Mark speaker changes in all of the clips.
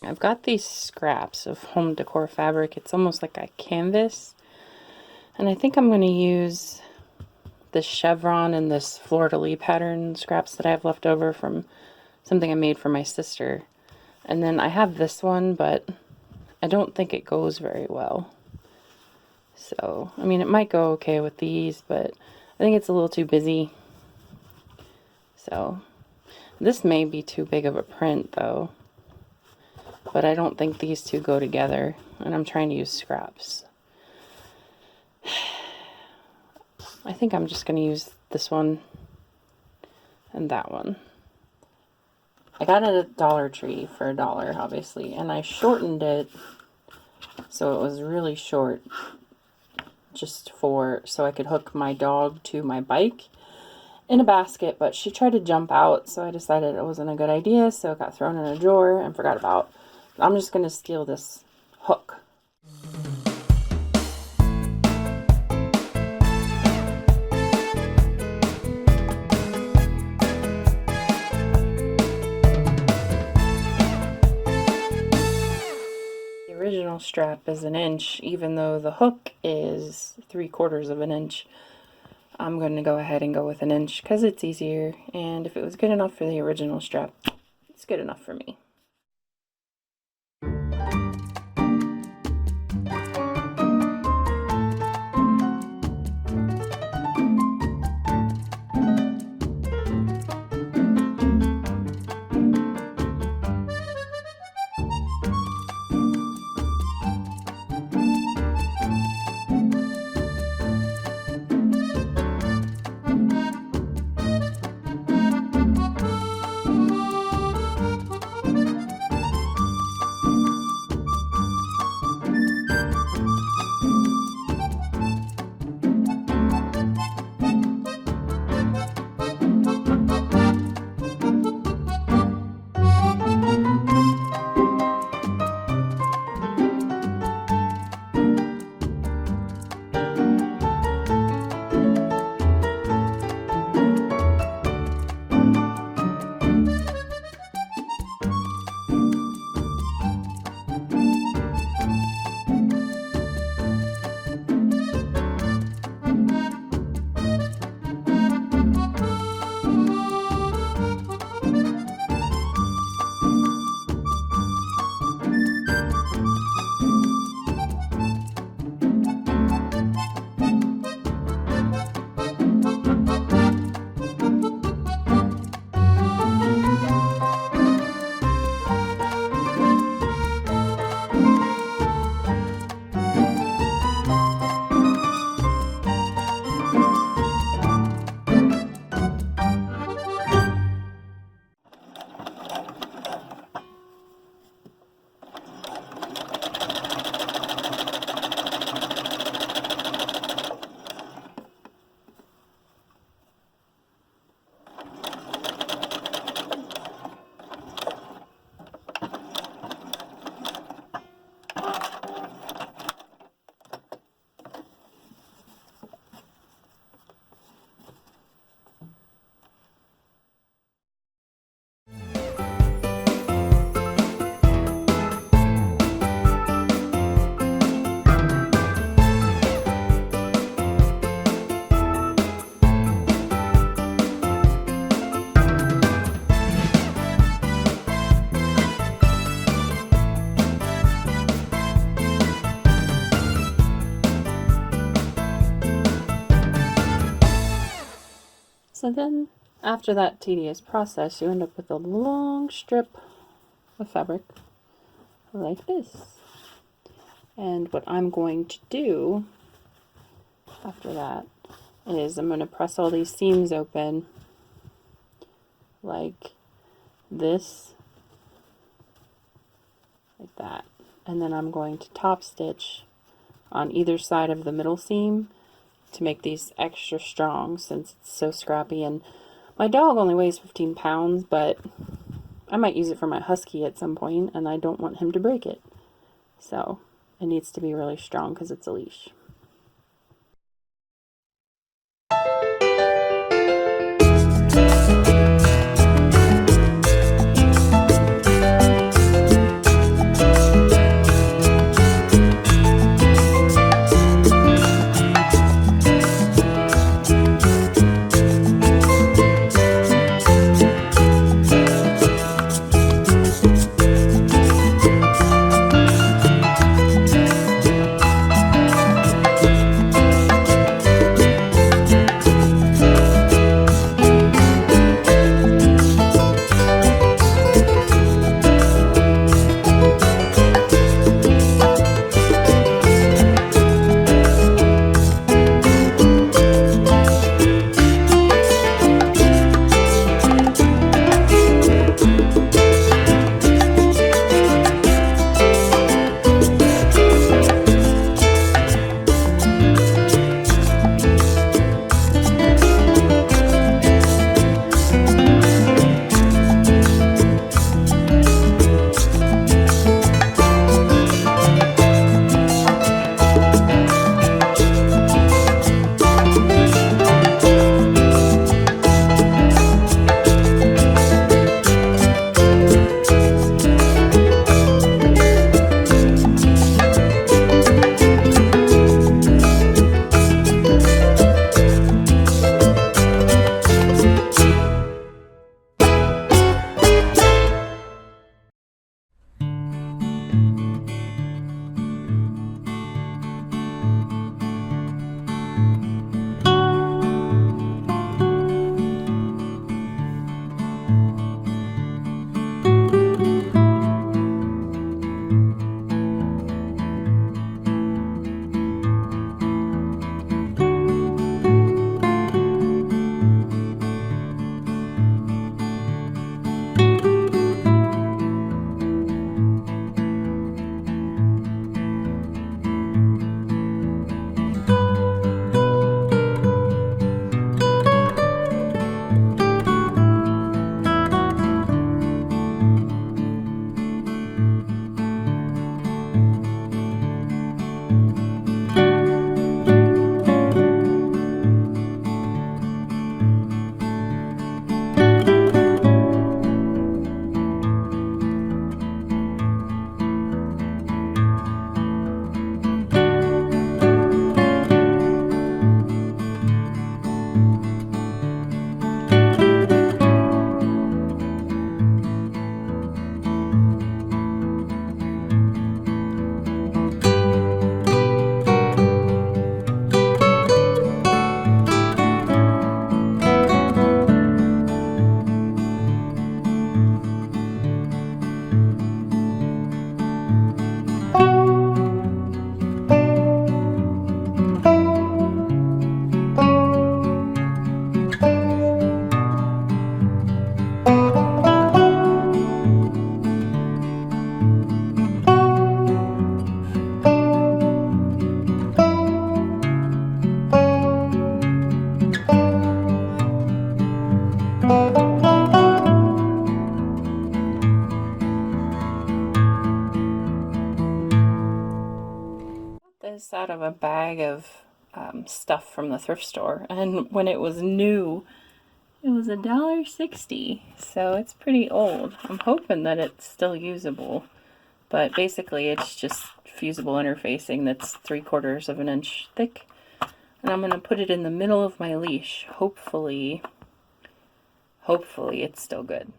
Speaker 1: I've got these scraps of home decor fabric. It's almost like a canvas. And I think I'm going to use this chevron and this fleur-de-lis pattern scraps that I have left over from something I made for my sister. And then I have this one, but I don't think it goes very well. So, I mean, it might go okay with these, but I think it's a little too busy. So, this may be too big of a print, though. But I don't think these two go together, and I'm trying to use scraps. I think I'm just going to use this one and that one. I got it at Dollar Tree for $1, obviously, and I shortened it so it was really short, just so I could hook my dog to my bike in a basket, but she tried to jump out, so I decided it wasn't a good idea, so it got thrown in a drawer and forgot about. I'm just going to steal this hook. The original strap is 1 inch, even though the hook is 3/4 of an inch. I'm going to go ahead and go with 1 inch because it's easier, and if it was good enough for the original strap, it's good enough for me. So then, after that tedious process, you end up with a long strip of fabric like this. And what I'm going to do after that is I'm going to press all these seams open like this, like that. And then I'm going to top stitch on either side of the middle seam to make these extra strong since it's so scrappy. And my dog only weighs 15 pounds, but I might use it for my husky at some point, and I don't want him to break it. So it needs to be really strong because it's a leash. this out of a bag of stuff from the thrift store, and when it was new, it was $1.60, so it's pretty old. I'm hoping that it's still usable, but basically it's just fusible interfacing that's 3/4 of an inch thick, and I'm going to put it in the middle of my leash. Hopefully it's still good.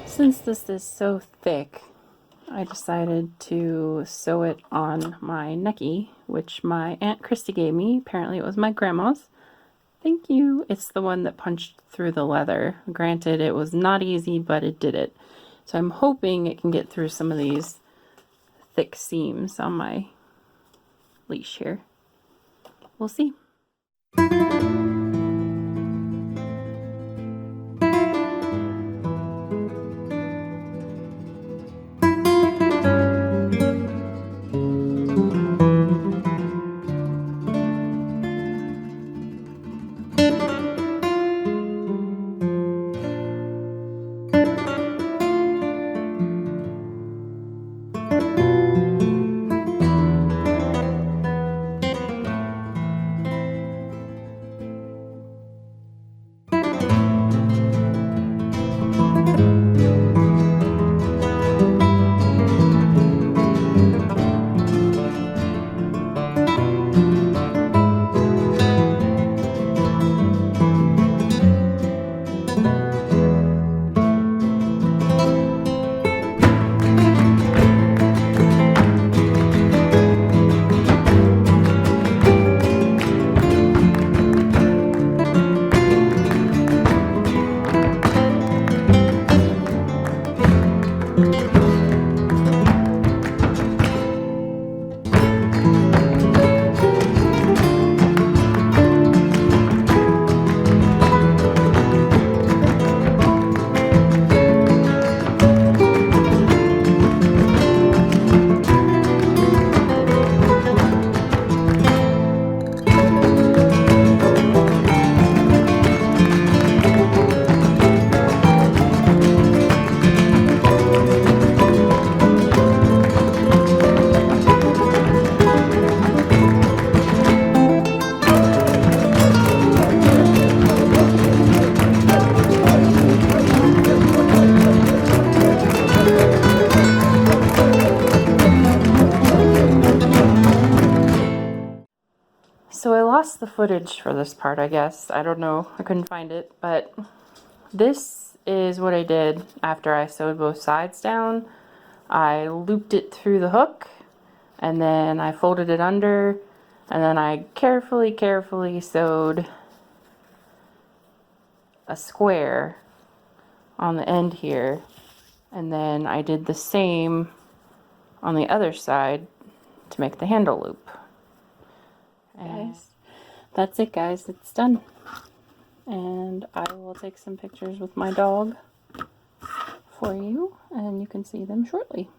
Speaker 1: Since this is so thick, I decided to sew it on my necky, which my Aunt Christy gave me. Apparently it was my grandma's. Thank you. It's the one that punched through the leather. Granted, it was not easy, but it did it. So I'm hoping it can get through some of these thick seams on my leash here. We'll see. So I lost the footage for this part, I guess. I don't know. I couldn't find it. But this is what I did after I sewed both sides down. I looped it through the hook, and then I folded it under, and then I carefully sewed a square on the end here, and then I did the same on the other side to make the handle loop. Guys, that's it, guys. It's done. And I will take some pictures with my dog for you, and you can see them shortly.